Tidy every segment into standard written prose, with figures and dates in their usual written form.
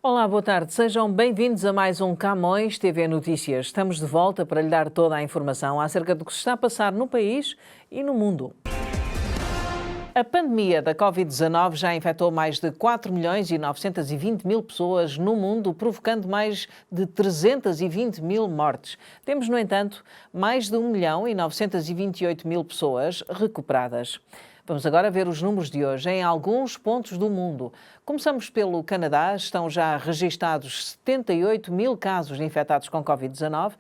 Olá, boa tarde. Sejam bem-vindos a mais um Camões TV Notícias. Estamos de volta para lhe dar toda a informação acerca do que se está a passar no país e no mundo. A pandemia da Covid-19 já infectou mais de 4.920.000 pessoas no mundo, provocando mais de 320.000 mortes. Temos, no entanto, mais de 1.928.000 pessoas recuperadas. Vamos agora ver os números de hoje em alguns pontos do mundo. Começamos pelo Canadá. Estão já registados 78.000 casos infectados com Covid-19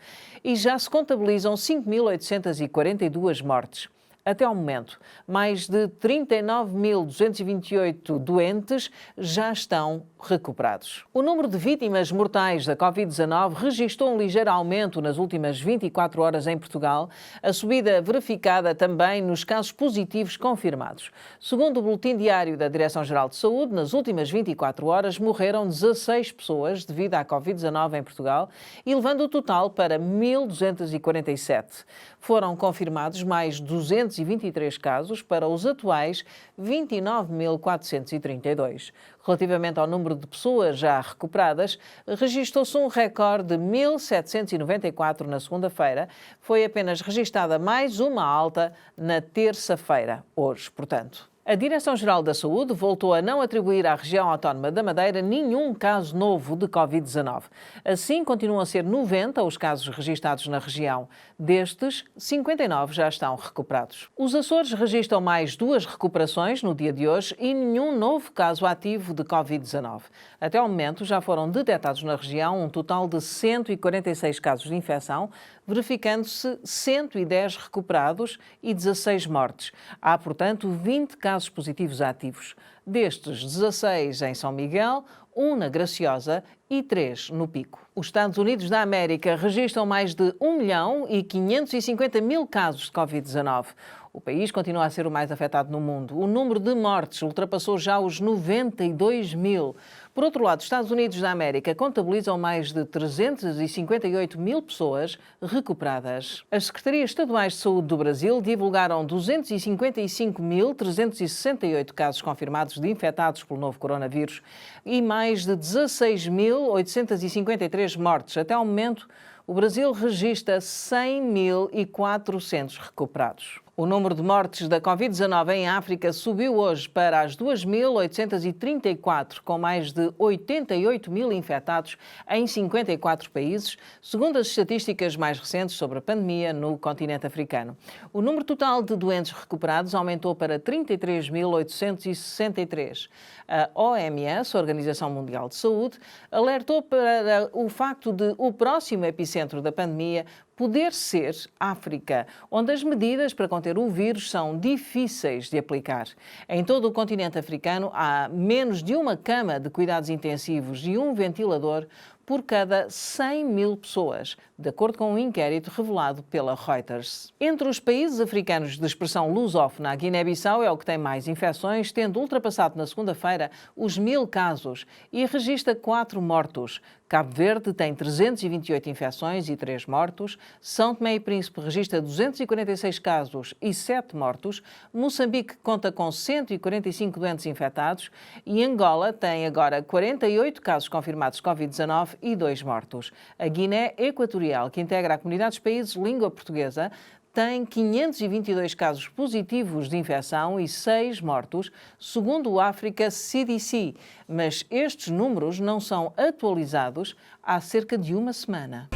e já se contabilizam 5.842 mortes. Até ao momento, mais de 39.228 doentes já estão recuperados. O número de vítimas mortais da Covid-19 registrou um ligeiro aumento nas últimas 24 horas em Portugal, a subida verificada também nos casos positivos confirmados. Segundo o Boletim Diário da Direção-Geral de Saúde, nas últimas 24 horas morreram 16 pessoas devido à Covid-19 em Portugal, e levando o total para 1.247. Foram confirmados mais 223 casos para os atuais 29.432. Relativamente ao número de pessoas já recuperadas, registou-se um recorde de 1.794 na segunda-feira. Foi apenas registada mais uma alta na terça-feira, hoje, portanto. A Direção-Geral da Saúde voltou a não atribuir à região autónoma da Madeira nenhum caso novo de Covid-19. Assim, continuam a ser 90 os casos registados na região. Destes, 59 já estão recuperados. Os Açores registram mais 2 recuperações no dia de hoje e nenhum novo caso ativo de Covid-19. Até ao momento, já foram detectados na região um total de 146 casos de infecção, verificando-se 110 recuperados e 16 mortes. Há, portanto, 20 casos positivos ativos. Destes, 16 em São Miguel, 1 na Graciosa e 3 no Pico. Os Estados Unidos da América registram mais de 1.550.000 casos de Covid-19. O país continua a ser o mais afetado no mundo. O número de mortes ultrapassou já os 92.000. Por outro lado, os Estados Unidos da América contabilizam mais de 358.000 pessoas recuperadas. As Secretarias Estaduais de Saúde do Brasil divulgaram 255.368 casos confirmados de infectados pelo novo coronavírus e mais de 16.853 mortes. Até ao momento, o Brasil registra 100.400 recuperados. O número de mortes da Covid-19 em África subiu hoje para as 2.834, com mais de 88.000 infectados em 54 países, segundo as estatísticas mais recentes sobre a pandemia no continente africano. O número total de doentes recuperados aumentou para 33.863. A OMS, a Organização Mundial de Saúde, alertou para o facto de o próximo epicentro da pandemia poder ser África, onde as medidas para conter o vírus são difíceis de aplicar. Em todo o continente africano há menos de uma cama de cuidados intensivos e um ventilador por cada 100.000 pessoas, de acordo com um inquérito revelado pela Reuters. Entre os países africanos de expressão lusófona, a Guiné-Bissau é o que tem mais infecções, tendo ultrapassado na segunda-feira os 1.000 casos e registra 4 mortos. Cabo Verde tem 328 infecções e 3 mortos. São Tomé e Príncipe registra 246 casos e 7 mortos. Moçambique conta com 145 doentes infectados e Angola tem agora 48 casos confirmados de Covid-19 e 2 mortos. A Guiné Equatorial, que integra a comunidade dos países de língua portuguesa, tem 522 casos positivos de infecção e 6 mortos, segundo o Africa CDC, mas estes números não são atualizados há cerca de uma semana.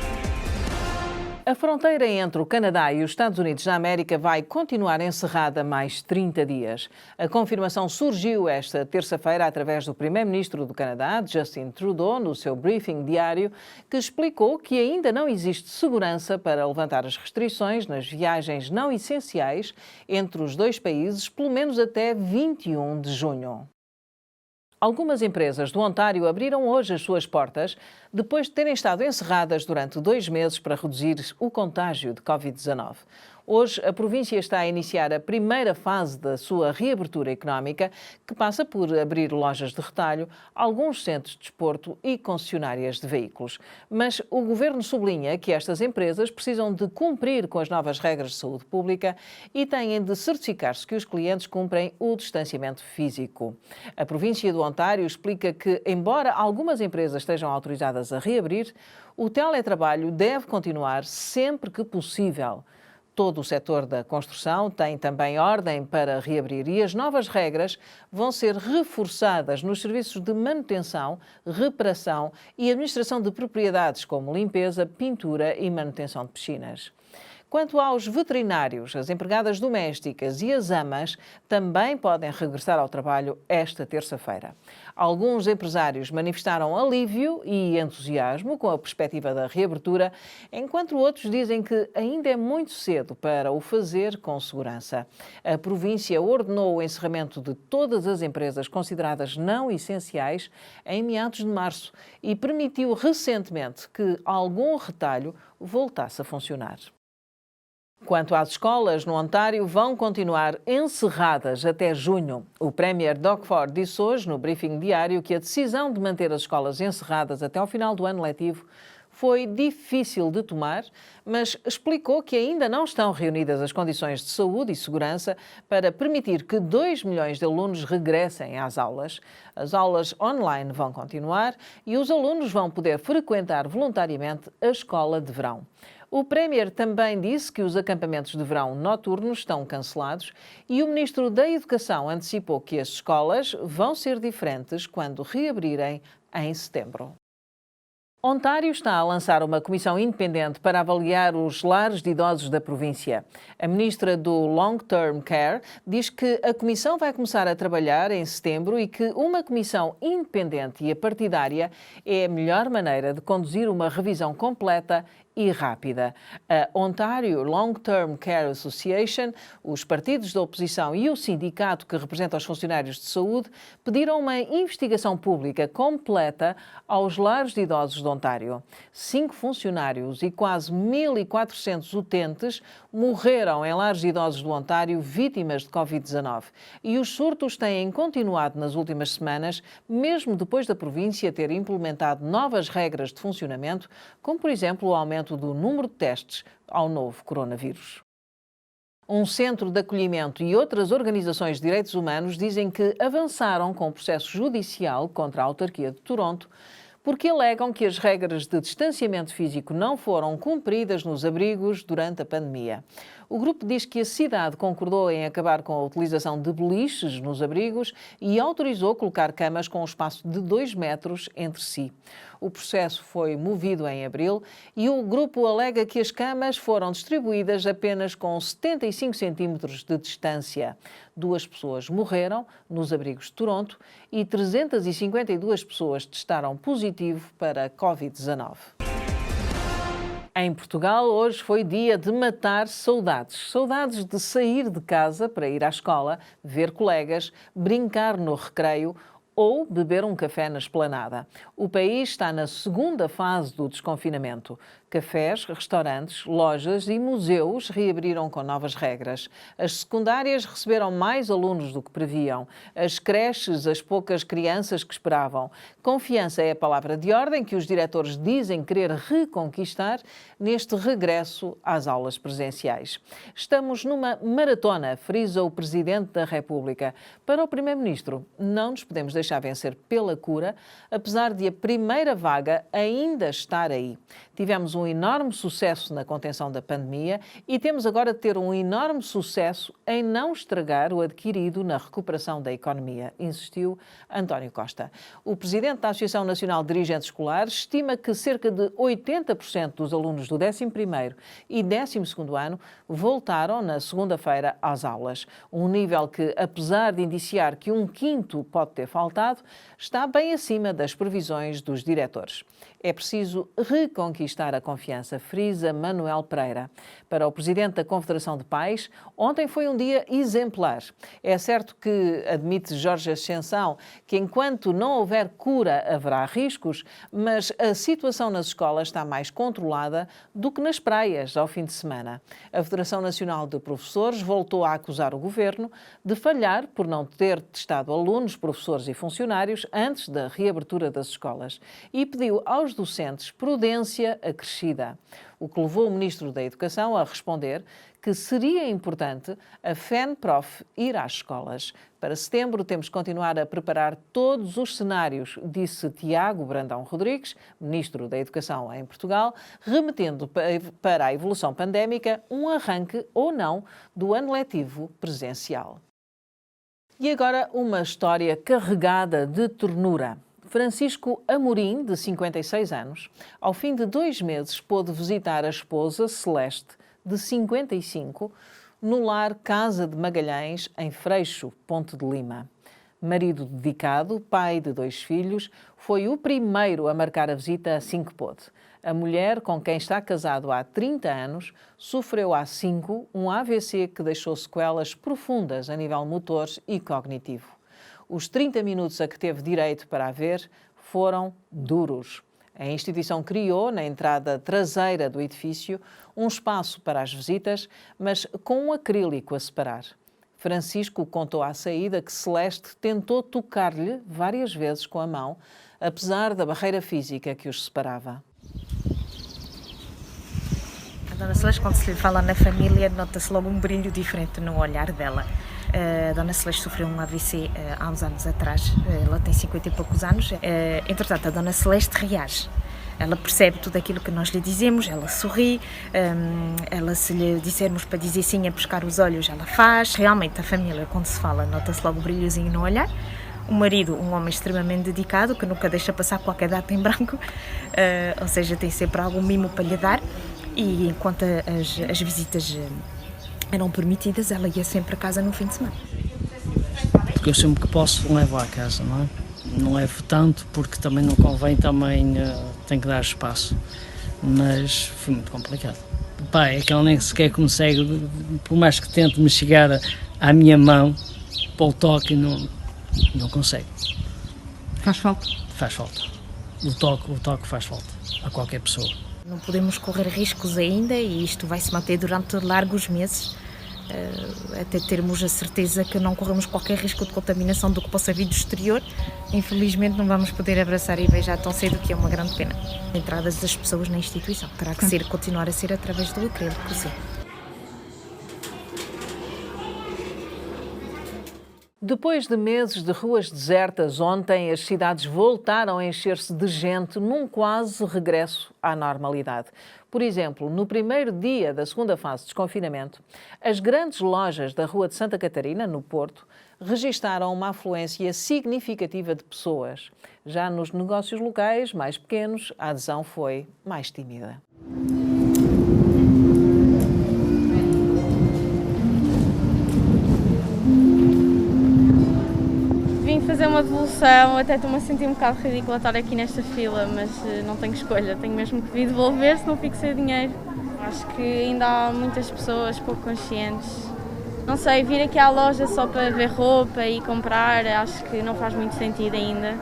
A fronteira entre o Canadá e os Estados Unidos da América vai continuar encerrada mais 30 dias. A confirmação surgiu esta terça-feira através do primeiro-ministro do Canadá, Justin Trudeau, no seu briefing diário, que explicou que ainda não existe segurança para levantar as restrições nas viagens não essenciais entre os dois países, pelo menos até 21 de junho. Algumas empresas do Ontário abriram hoje as suas portas depois de terem estado encerradas durante 2 meses para reduzir o contágio de Covid-19. Hoje, a província está a iniciar a primeira fase da sua reabertura económica, que passa por abrir lojas de retalho, alguns centros de desporto e concessionárias de veículos. Mas o governo sublinha que estas empresas precisam de cumprir com as novas regras de saúde pública e têm de certificar-se que os clientes cumprem o distanciamento físico. A província do Ontário explica que, embora algumas empresas estejam autorizadas a reabrir, o teletrabalho deve continuar sempre que possível. Todo o setor da construção tem também ordem para reabrir e as novas regras vão ser reforçadas nos serviços de manutenção, reparação e administração de propriedades, como limpeza, pintura e manutenção de piscinas. Quanto aos veterinários, as empregadas domésticas e as amas também podem regressar ao trabalho esta terça-feira. Alguns empresários manifestaram alívio e entusiasmo com a perspectiva da reabertura, enquanto outros dizem que ainda é muito cedo para o fazer com segurança. A província ordenou o encerramento de todas as empresas consideradas não essenciais em meados de março e permitiu recentemente que algum retalho voltasse a funcionar. Quanto às escolas no Ontário, vão continuar encerradas até junho. O Premier Doug Ford disse hoje, no briefing diário, que a decisão de manter as escolas encerradas até ao final do ano letivo foi difícil de tomar, mas explicou que ainda não estão reunidas as condições de saúde e segurança para permitir que 2 milhões de alunos regressem às aulas. As aulas online vão continuar e os alunos vão poder frequentar voluntariamente a escola de verão. O Premier também disse que os acampamentos de verão noturnos estão cancelados e o Ministro da Educação antecipou que as escolas vão ser diferentes quando reabrirem em setembro. Ontário está a lançar uma comissão independente para avaliar os lares de idosos da província. A ministra do Long Term Care diz que a comissão vai começar a trabalhar em setembro e que uma comissão independente e partidária é a melhor maneira de conduzir uma revisão completa e rápida. A Ontario Long Term Care Association, os partidos da oposição e o sindicato que representa os funcionários de saúde pediram uma investigação pública completa aos lares de idosos de Ontário. 5 funcionários e quase 1.400 utentes morreram em lares de idosos do Ontário vítimas de Covid-19. E os surtos têm continuado nas últimas semanas, mesmo depois da província ter implementado novas regras de funcionamento, como, por exemplo, o aumento do número de testes ao novo coronavírus. Um centro de acolhimento e outras organizações de direitos humanos dizem que avançaram com o processo judicial contra a autarquia de Toronto porque alegam que as regras de distanciamento físico não foram cumpridas nos abrigos durante a pandemia. O grupo diz que a cidade concordou em acabar com a utilização de beliches nos abrigos e autorizou colocar camas com um espaço de 2 metros entre si. O processo foi movido em abril e o grupo alega que as camas foram distribuídas apenas com 75 centímetros de distância. 2 pessoas morreram nos abrigos de Toronto e 352 pessoas testaram positivo para Covid-19. Em Portugal, hoje foi dia de matar saudades. Saudades de sair de casa para ir à escola, ver colegas, brincar no recreio ou beber um café na esplanada. O país está na segunda fase do desconfinamento. Cafés, restaurantes, lojas e museus reabriram com novas regras. As secundárias receberam mais alunos do que previam. As creches, as poucas crianças que esperavam. Confiança é a palavra de ordem que os diretores dizem querer reconquistar neste regresso às aulas presenciais. Estamos numa maratona, frisa o Presidente da República. Para o Primeiro-Ministro, não nos podemos deixar vencer pela cura, apesar de a primeira vaga ainda estar aí. Tivemos um enorme sucesso na contenção da pandemia e temos agora de ter um enorme sucesso em não estragar o adquirido na recuperação da economia, insistiu António Costa. O presidente da Associação Nacional de Dirigentes Escolares estima que cerca de 80% dos alunos do 11º e 12º ano voltaram na segunda-feira às aulas. Um nível que, apesar de indiciar que 1/5 pode ter faltado, resultado está bem acima das previsões dos diretores. É preciso reconquistar a confiança, frisa Manuel Pereira. Para o presidente da Confederação de Pais, ontem foi um dia exemplar. É certo que, admite Jorge Ascensão, que enquanto não houver cura haverá riscos, mas a situação nas escolas está mais controlada do que nas praias ao fim de semana. A Federação Nacional de Professores voltou a acusar o governo de falhar por não ter testado alunos, professores e funcionários antes da reabertura das escolas e pediu aos docentes prudência acrescida, o que levou o Ministro da Educação a responder que seria importante a FENPROF ir às escolas. Para setembro temos que continuar a preparar todos os cenários, disse Tiago Brandão Rodrigues, Ministro da Educação em Portugal, remetendo para a evolução pandémica um arranque ou não do ano letivo presencial. E agora uma história carregada de ternura. Francisco Amorim, de 56 anos, ao fim de 2 meses pôde visitar a esposa Celeste, de 55, no lar Casa de Magalhães, em Freixo, Ponte de Lima. Marido dedicado, pai de 2 filhos, foi o primeiro a marcar a visita assim que pôde. A mulher, com quem está casado há 30 anos, sofreu há 5 um AVC que deixou sequelas profundas a nível motor e cognitivo. Os 30 minutos a que teve direito para a ver foram duros. A instituição criou, na entrada traseira do edifício, um espaço para as visitas, mas com um acrílico a separar. Francisco contou à saída que Celeste tentou tocar-lhe várias vezes com a mão, apesar da barreira física que os separava. A Dona Celeste, quando se lhe fala na família, nota-se logo um brilho diferente no olhar dela. A Dona Celeste sofreu um AVC há uns anos atrás, ela tem 50 e poucos anos. Entretanto, a Dona Celeste reage. Ela percebe tudo aquilo que nós lhe dizemos, ela sorri, ela, se lhe dissermos para dizer sim a pescar os olhos, ela faz. Realmente, a família, quando se fala, nota-se logo um brilhozinho no olhar. O marido, um homem extremamente dedicado, que nunca deixa passar qualquer data em branco, ou seja, tem sempre algum mimo para lhe dar. E enquanto as visitas eram permitidas, ela ia sempre a casa no fim de semana. Porque eu sempre que posso levo à casa, não é? Não levo tanto porque também não convém, também tem que dar espaço. Mas foi muito complicado. Pá, é que ela nem sequer consegue, por mais que tente me chegar à minha mão, para o toque, não consegue. Faz falta? Faz falta. O toque faz falta a qualquer pessoa. Não podemos correr riscos ainda e isto vai se manter durante largos meses, até termos a certeza que não corremos qualquer risco de contaminação do que possa vir do exterior. Infelizmente não vamos poder abraçar e beijar tão cedo, que é uma grande pena. Entradas das pessoas na instituição terá que continuar a ser através do acrílico, sim. Depois de meses de ruas desertas, ontem as cidades voltaram a encher-se de gente num quase regresso à normalidade. Por exemplo, no primeiro dia da segunda fase de desconfinamento, as grandes lojas da Rua de Santa Catarina, no Porto, registaram uma afluência significativa de pessoas. Já nos negócios locais mais pequenos, a adesão foi mais tímida. Vim fazer uma devolução, até estou-me a sentir um bocado ridícula estar aqui nesta fila, mas não tenho escolha, tenho mesmo que vir devolver, senão fico sem dinheiro. Acho que ainda há muitas pessoas pouco conscientes. Não sei, vir aqui à loja só para ver roupa e comprar, acho que não faz muito sentido ainda.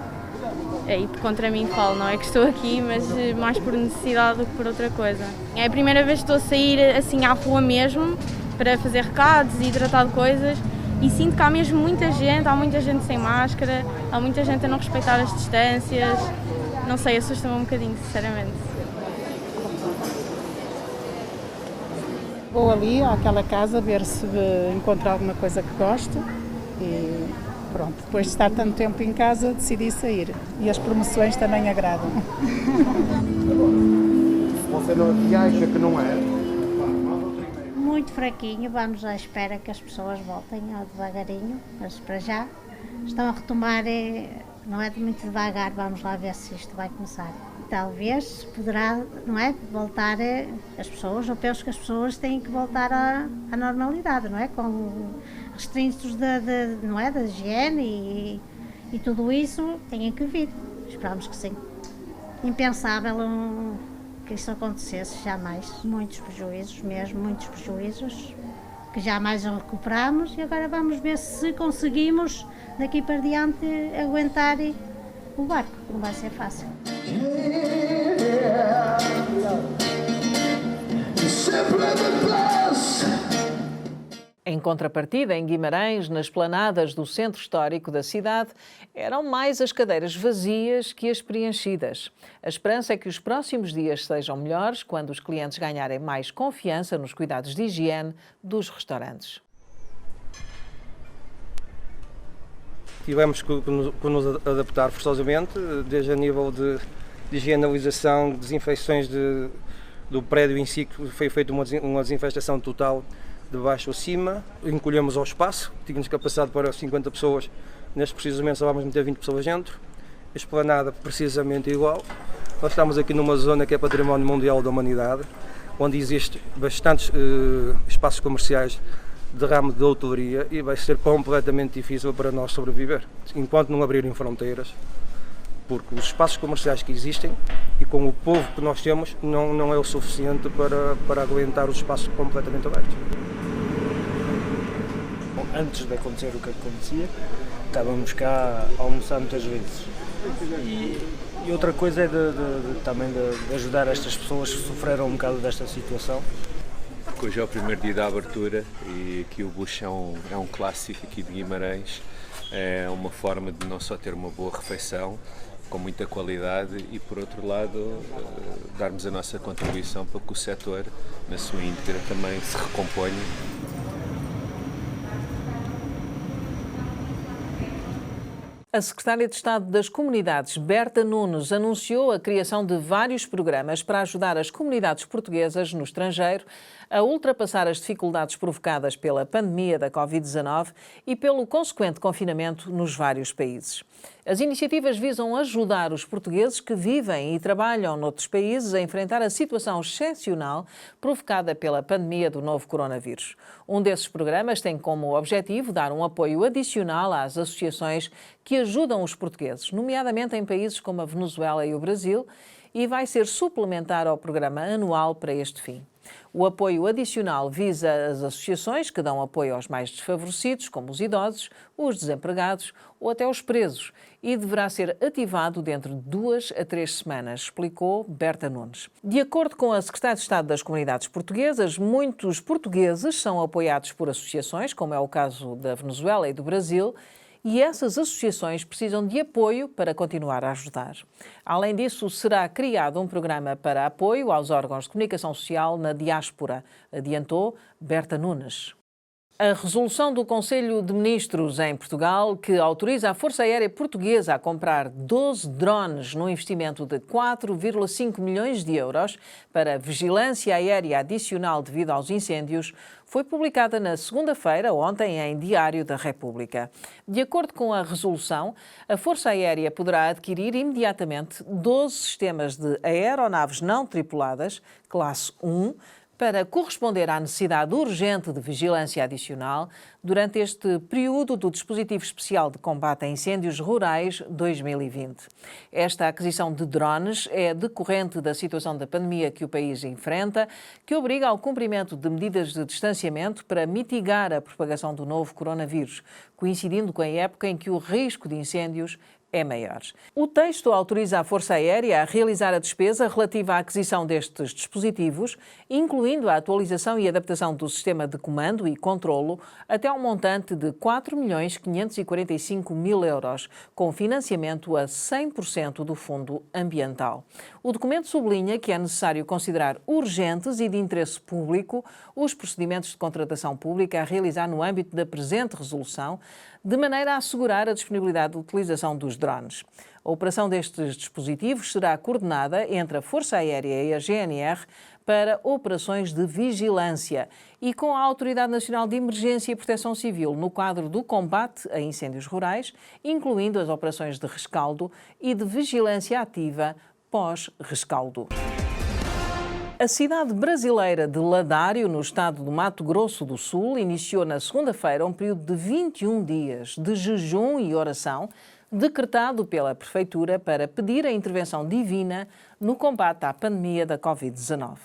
E contra mim falo, não é que estou aqui, mas mais por necessidade do que por outra coisa. É a primeira vez que estou a sair assim à rua mesmo, para fazer recados e tratar de coisas. E sinto que há mesmo muita gente, há muita gente sem máscara, há muita gente a não respeitar as distâncias. Não sei, assusta-me um bocadinho, sinceramente. Vou ali àquela casa ver se encontro alguma coisa que gosto e pronto. Depois de estar tanto tempo em casa, decidi sair. E as promoções também agradam. Se você não acha que não é... Muito fraquinho, vamos à espera que as pessoas voltem devagarinho, mas para já estão a retomar, não é de muito devagar, vamos lá ver se isto vai começar. Talvez poderá, não é, voltar as pessoas, eu penso que as pessoas têm que voltar à normalidade, não é, com restritos não é, da higiene e E tudo isso tem que vir. Esperamos que sim. Impensável que isso acontecesse, jamais. Muitos prejuízos mesmo, muitos prejuízos, que jamais recuperamos, e agora vamos ver se conseguimos daqui para diante aguentar o barco. Não vai ser fácil. Em contrapartida, em Guimarães, nas esplanadas do centro histórico da cidade, eram mais as cadeiras vazias que as preenchidas. A esperança é que os próximos dias sejam melhores quando os clientes ganharem mais confiança nos cuidados de higiene dos restaurantes. Tivemos que nos adaptar forçosamente, desde a nível de higienização, desinfecções do prédio em si, que foi feita uma desinfestação total de baixo a cima, encolhemos ao espaço, tínhamos capacidade para 50 pessoas, neste preciso momento só vamos meter 20 pessoas dentro, a esplanada precisamente igual. Nós estamos aqui numa zona que é Património Mundial da Humanidade, onde existe bastantes espaços comerciais de ramo de hotelaria, e vai ser completamente difícil para nós sobreviver, enquanto não abrirem fronteiras, porque os espaços comerciais que existem e com o povo que nós temos não é o suficiente para aguentar os espaços completamente abertos. Antes de acontecer o que acontecia, estávamos cá a almoçar muitas vezes. E outra coisa é também de ajudar estas pessoas que sofreram um bocado desta situação. Hoje é o primeiro dia da abertura e aqui o Buchão é um clássico aqui de Guimarães. É uma forma de não só ter uma boa refeição, com muita qualidade, e por outro lado darmos a nossa contribuição para que o setor, na sua íntegra, também se recomponha. A Secretária de Estado das Comunidades, Berta Nunes, anunciou a criação de vários programas para ajudar as comunidades portuguesas no estrangeiro a ultrapassar as dificuldades provocadas pela pandemia da Covid-19 e pelo consequente confinamento nos vários países. As iniciativas visam ajudar os portugueses que vivem e trabalham noutros países a enfrentar a situação excepcional provocada pela pandemia do novo coronavírus. Um desses programas tem como objetivo dar um apoio adicional às associações que ajudam os portugueses, nomeadamente em países como a Venezuela e o Brasil, e vai ser suplementar ao programa anual para este fim. O apoio adicional visa as associações que dão apoio aos mais desfavorecidos, como os idosos, os desempregados ou até os presos, e deverá ser ativado dentro de 2 a 3 semanas, explicou Berta Nunes. De acordo com a Secretária de Estado das Comunidades Portuguesas, muitos portugueses são apoiados por associações, como é o caso da Venezuela e do Brasil, e essas associações precisam de apoio para continuar a ajudar. Além disso, será criado um programa para apoio aos órgãos de comunicação social na diáspora, adiantou Berta Nunes. A resolução do Conselho de Ministros em Portugal, que autoriza a Força Aérea Portuguesa a comprar 12 drones num investimento de 4,5 milhões de euros para vigilância aérea adicional devido aos incêndios, foi publicada na segunda-feira, ontem, em Diário da República. De acordo com a resolução, a Força Aérea poderá adquirir imediatamente 12 sistemas de aeronaves não tripuladas, classe 1, para corresponder à necessidade urgente de vigilância adicional durante este período do Dispositivo Especial de Combate a Incêndios Rurais 2020. Esta aquisição de drones é decorrente da situação da pandemia que o país enfrenta, que obriga ao cumprimento de medidas de distanciamento para mitigar a propagação do novo coronavírus, coincidindo com a época em que o risco de incêndios é maior. O texto autoriza a Força Aérea a realizar a despesa relativa à aquisição destes dispositivos, incluindo a atualização e adaptação do sistema de comando e controlo, até um montante de 4.545.000 euros, com financiamento a 100% do Fundo Ambiental. O documento sublinha que é necessário considerar urgentes e de interesse público os procedimentos de contratação pública a realizar no âmbito da presente resolução, de maneira a assegurar a disponibilidade de utilização dos drones. A operação destes dispositivos será coordenada entre a Força Aérea e a GNR para operações de vigilância e com a Autoridade Nacional de Emergência e Proteção Civil no quadro do combate a incêndios rurais, incluindo as operações de rescaldo e de vigilância ativa pós-rescaldo. A cidade brasileira de Ladário, no estado do Mato Grosso do Sul, iniciou na segunda-feira um período de 21 dias de jejum e oração, decretado pela Prefeitura para pedir a intervenção divina no combate à pandemia da Covid-19.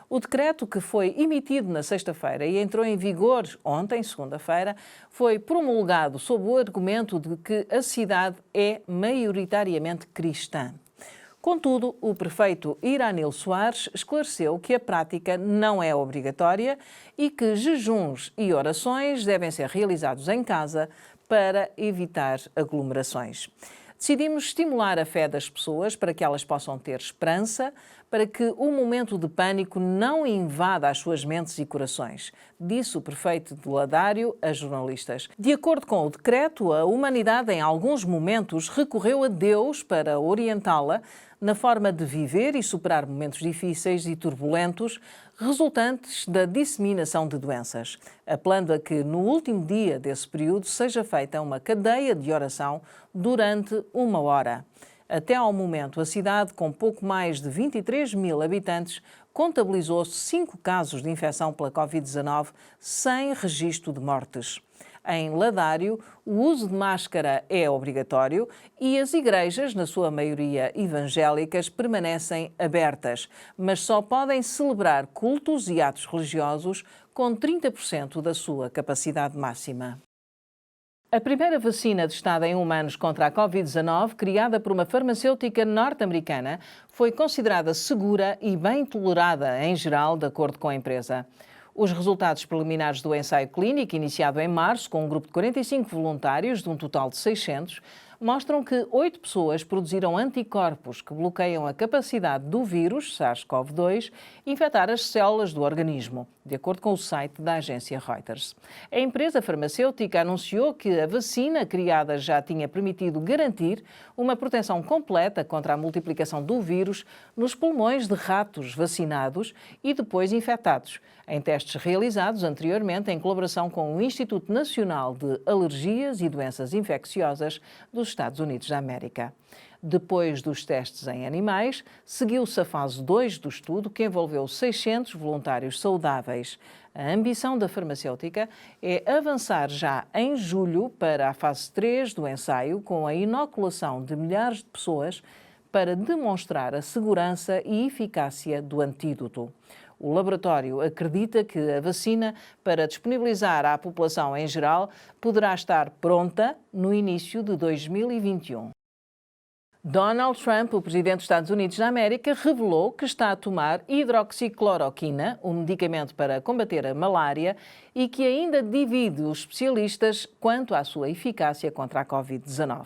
O decreto, que foi emitido na sexta-feira e entrou em vigor ontem, segunda-feira, foi promulgado sob o argumento de que a cidade é maioritariamente cristã. Contudo, o prefeito Iranil Soares esclareceu que a prática não é obrigatória e que jejuns e orações devem ser realizados em casa para evitar aglomerações. Decidimos estimular a fé das pessoas para que elas possam ter esperança, para que o momento de pânico não invada as suas mentes e corações, disse o prefeito de Ladário a jornalistas. De acordo com o decreto, a humanidade em alguns momentos recorreu a Deus para orientá-la na forma de viver e superar momentos difíceis e turbulentos resultantes da disseminação de doenças, apelando a que no último dia desse período seja feita uma cadeia de oração durante 1 hora. Até ao momento, a cidade, com pouco mais de 23 mil habitantes, contabilizou 5 casos de infecção pela Covid-19 sem registro de mortes. Em Ladário, o uso de máscara é obrigatório e as igrejas, na sua maioria evangélicas, permanecem abertas, mas só podem celebrar cultos e atos religiosos com 30% da sua capacidade máxima. A primeira vacina testada em humanos contra a Covid-19, criada por uma farmacêutica norte-americana, foi considerada segura e bem tolerada em geral, de acordo com a empresa. Os resultados preliminares do ensaio clínico, iniciado em março com um grupo de 45 voluntários, de um total de 600, mostram que 8 pessoas produziram anticorpos que bloqueiam a capacidade do vírus, SARS-CoV-2, infectar as células do organismo, de acordo com o site da agência Reuters. A empresa farmacêutica anunciou que a vacina criada já tinha permitido garantir uma proteção completa contra a multiplicação do vírus nos pulmões de ratos vacinados e depois infectados, em testes realizados anteriormente em colaboração com o Instituto Nacional de Alergias e Doenças Infecciosas dos Estados Unidos da América. Depois dos testes em animais, seguiu-se a fase 2 do estudo, que envolveu 600 voluntários saudáveis. A ambição da farmacêutica é avançar já em julho para a fase 3 do ensaio, com a inoculação de milhares de pessoas, para demonstrar a segurança e eficácia do antídoto. O laboratório acredita que a vacina, para disponibilizar à população em geral, poderá estar pronta no início de 2021. Donald Trump, o presidente dos Estados Unidos da América, revelou que está a tomar hidroxicloroquina, um medicamento para combater a malária, e que ainda divide os especialistas quanto à sua eficácia contra a Covid-19.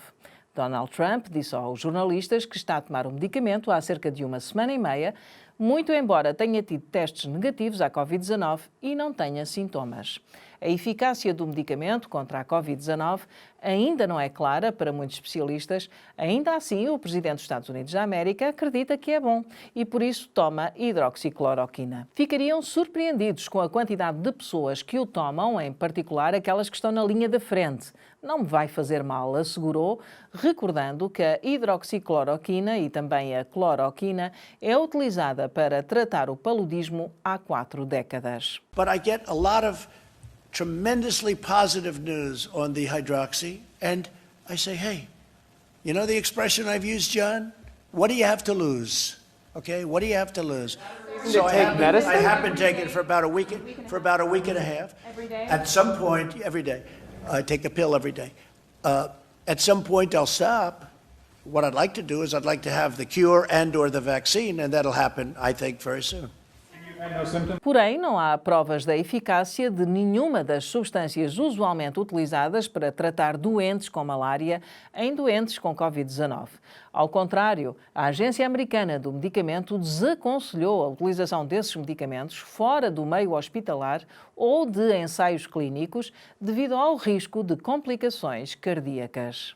Donald Trump disse aos jornalistas que está a tomar o medicamento há cerca de 1 semana e meia, muito embora tenha tido testes negativos à Covid-19 e não tenha sintomas. A eficácia do medicamento contra a Covid-19 ainda não é clara para muitos especialistas. Ainda assim, o presidente dos Estados Unidos da América acredita que é bom e, por isso, toma hidroxicloroquina. Ficariam surpreendidos com a quantidade de pessoas que o tomam, em particular aquelas que estão na linha da frente. Não me vai fazer mal, assegurou, recordando que a hidroxicloroquina e também a cloroquina é utilizada para tratar o paludismo há 4 décadas. But I get a lot of tremendously positive news on the hydroxy, and I say, hey, you know the expression I've used, John? What do you have to lose? Okay, what do you have to lose? So I have been taking it for about a week and a half. Every day? At some point, every day. I take a pill every day. At some point, I'll stop. What I'd like to do is I'd like to have the cure and/or the vaccine, and that'll happen, I think, very soon. Porém, não há provas da eficácia de nenhuma das substâncias usualmente utilizadas para tratar doentes com malária em doentes com Covid-19. Ao contrário, a Agência Americana do Medicamento desaconselhou a utilização desses medicamentos fora do meio hospitalar ou de ensaios clínicos devido ao risco de complicações cardíacas.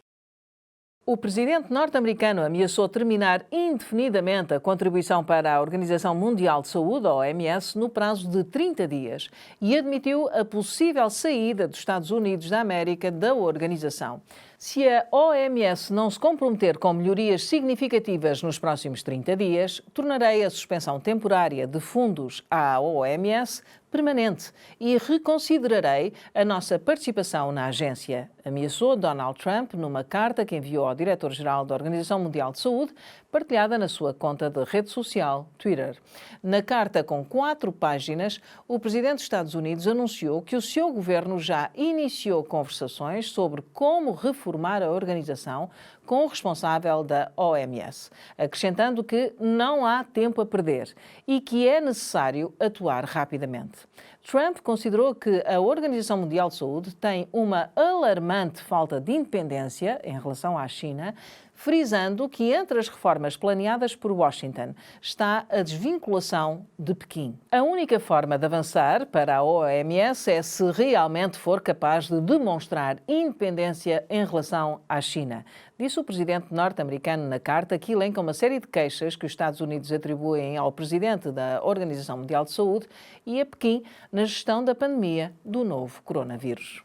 O presidente norte-americano ameaçou terminar indefinidamente a contribuição para a Organização Mundial de Saúde, a OMS, no prazo de 30 dias e admitiu a possível saída dos Estados Unidos da América da organização. Se a OMS não se comprometer com melhorias significativas nos próximos 30 dias, tornarei a suspensão temporária de fundos à OMS permanente e reconsiderarei a nossa participação na agência, ameaçou Donald Trump numa carta que enviou ao diretor-geral da Organização Mundial de Saúde, partilhada na sua conta de rede social Twitter. Na carta, com 4 páginas, o presidente dos Estados Unidos anunciou que o seu governo já iniciou conversações sobre como reformar a organização com o responsável da OMS, acrescentando que não há tempo a perder e que é necessário atuar rapidamente. Trump considerou que a Organização Mundial de Saúde tem uma alarmante falta de independência em relação à China, frisando que entre as reformas planeadas por Washington está a desvinculação de Pequim. A única forma de avançar para a OMS é se realmente for capaz de demonstrar independência em relação à China, disse o presidente norte-americano na carta, que elenca uma série de queixas que os Estados Unidos atribuem ao presidente da Organização Mundial de Saúde e a Pequim na gestão da pandemia do novo coronavírus.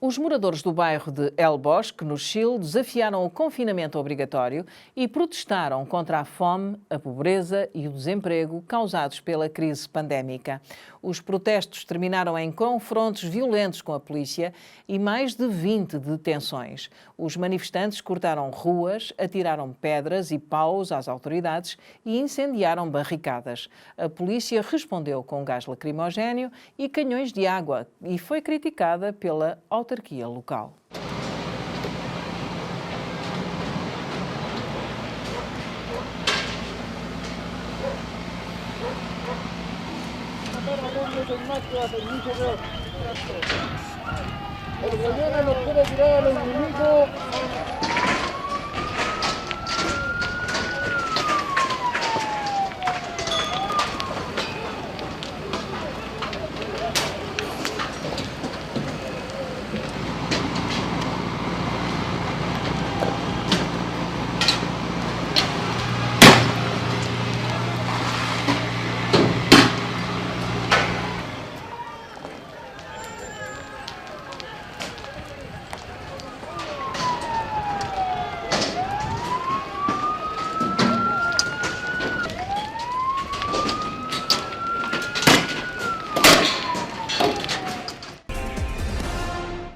Os moradores do bairro de El Bosque, no Chile, desafiaram o confinamento obrigatório e protestaram contra a fome, a pobreza e o desemprego causados pela crise pandémica. Os protestos terminaram em confrontos violentos com a polícia e mais de 20 detenções. Os manifestantes cortaram ruas, atiraram pedras e paus às autoridades e incendiaram barricadas. A polícia respondeu com gás lacrimogéneo e canhões de água e foi criticada pela autarquia local.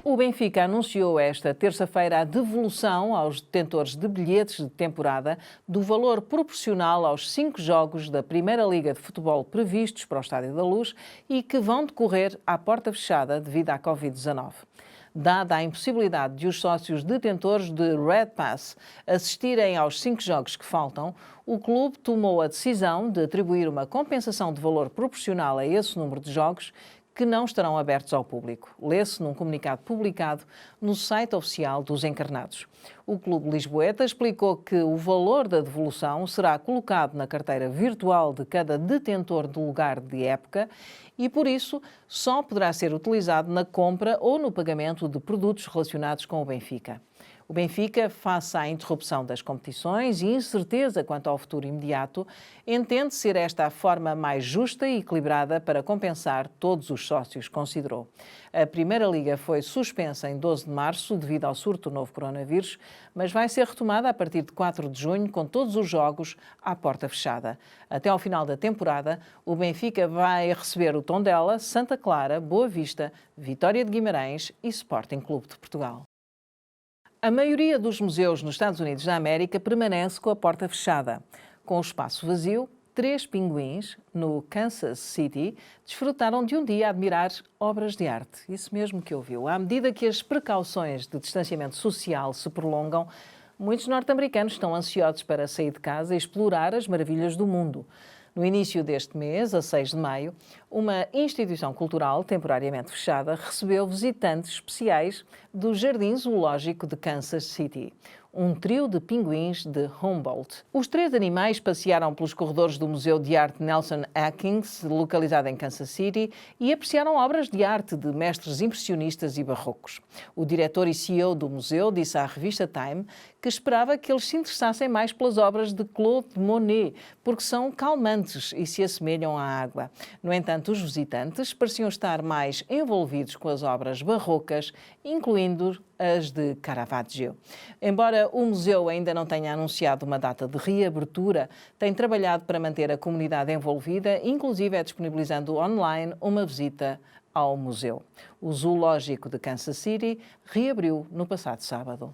O Benfica anunciou esta terça-feira a devolução aos detentores de bilhetes de temporada do valor proporcional aos 5 jogos da Primeira Liga de Futebol previstos para o Estádio da Luz e que vão decorrer à porta fechada devido à Covid-19. Dada a impossibilidade de os sócios detentores de Red Pass assistirem aos 5 jogos que faltam, o clube tomou a decisão de atribuir uma compensação de valor proporcional a esse número de jogos que não estarão abertos ao público. Lê-se num comunicado publicado no site oficial dos encarnados. O Clube Lisboeta explicou que o valor da devolução será colocado na carteira virtual de cada detentor de lugar de época e, por isso, só poderá ser utilizado na compra ou no pagamento de produtos relacionados com o Benfica. O Benfica, face à interrupção das competições e incerteza quanto ao futuro imediato, entende ser esta a forma mais justa e equilibrada para compensar todos os sócios, considerou. A Primeira Liga foi suspensa em 12 de março devido ao surto do novo coronavírus, mas vai ser retomada a partir de 4 de junho com todos os jogos à porta fechada. Até ao final da temporada, o Benfica vai receber o Tondela, Santa Clara, Boa Vista, Vitória de Guimarães e Sporting Clube de Portugal. A maioria dos museus nos Estados Unidos da América permanece com a porta fechada. Com o espaço vazio, 3 pinguins, no Kansas City, desfrutaram de um dia a admirar obras de arte. Isso mesmo que ouviu. À medida que as precauções de distanciamento social se prolongam, muitos norte-americanos estão ansiosos para sair de casa e explorar as maravilhas do mundo. No início deste mês, a 6 de maio, uma instituição cultural temporariamente fechada recebeu visitantes especiais do Jardim Zoológico de Kansas City, um trio de pinguins de Humboldt. Os 3 animais passearam pelos corredores do Museu de Arte Nelson Atkins, localizado em Kansas City, e apreciaram obras de arte de mestres impressionistas e barrocos. O diretor e CEO do museu disse à revista Time que esperava que eles se interessassem mais pelas obras de Claude Monet, porque são calmantes e se assemelham à água. No entanto, os visitantes pareciam estar mais envolvidos com as obras barrocas, incluindo as de Caravaggio. Embora o museu ainda não tenha anunciado uma data de reabertura, tem trabalhado para manter a comunidade envolvida, inclusive disponibilizando online uma visita ao museu. O Zoológico de Kansas City reabriu no passado sábado.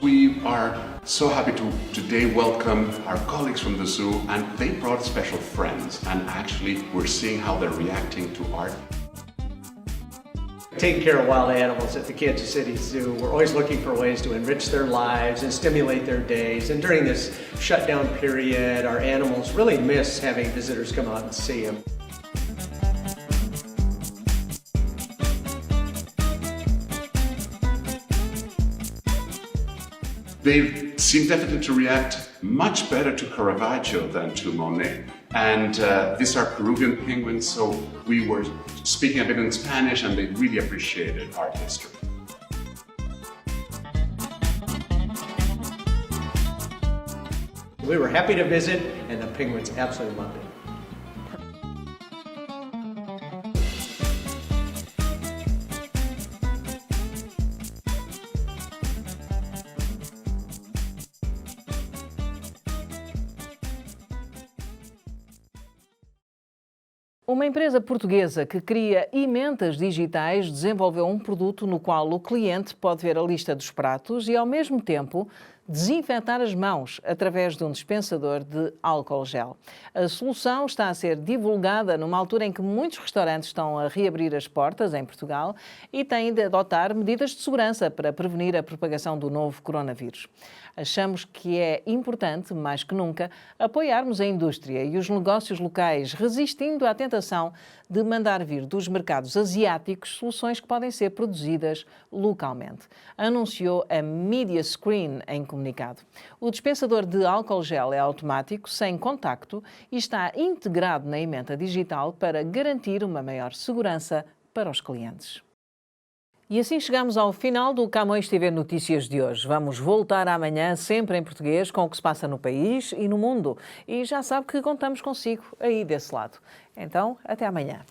We are so happy to today welcome our colleagues from the zoo, and they brought special friends, and actually we're seeing how they're reacting to art. Taking care of wild animals at the Kansas City Zoo, we're always looking for ways to enrich their lives and stimulate their days. And during this shutdown period, our animals really miss having visitors come out and see them. They seem definitely to react much better to Caravaggio than to Monet. And these are Peruvian penguins, so we were speaking a bit in Spanish and they really appreciated art history. We were happy to visit, and the penguins absolutely loved it. Uma empresa portuguesa que cria emendas digitais desenvolveu um produto no qual o cliente pode ver a lista dos pratos e, ao mesmo tempo, desinfetar as mãos através de um dispensador de álcool gel. A solução está a ser divulgada numa altura em que muitos restaurantes estão a reabrir as portas em Portugal e têm de adotar medidas de segurança para prevenir a propagação do novo coronavírus. Achamos que é importante, mais que nunca, apoiarmos a indústria e os negócios locais, resistindo à tentação de mandar vir dos mercados asiáticos soluções que podem ser produzidas localmente, anunciou a Media Screen em comunicado. O dispensador de álcool gel é automático, sem contacto e está integrado na emenda digital para garantir uma maior segurança para os clientes. E assim chegamos ao final do Camões TV Notícias de hoje. Vamos voltar amanhã, sempre em português, com o que se passa no país e no mundo. E já sabe que contamos consigo aí desse lado. Então, até amanhã.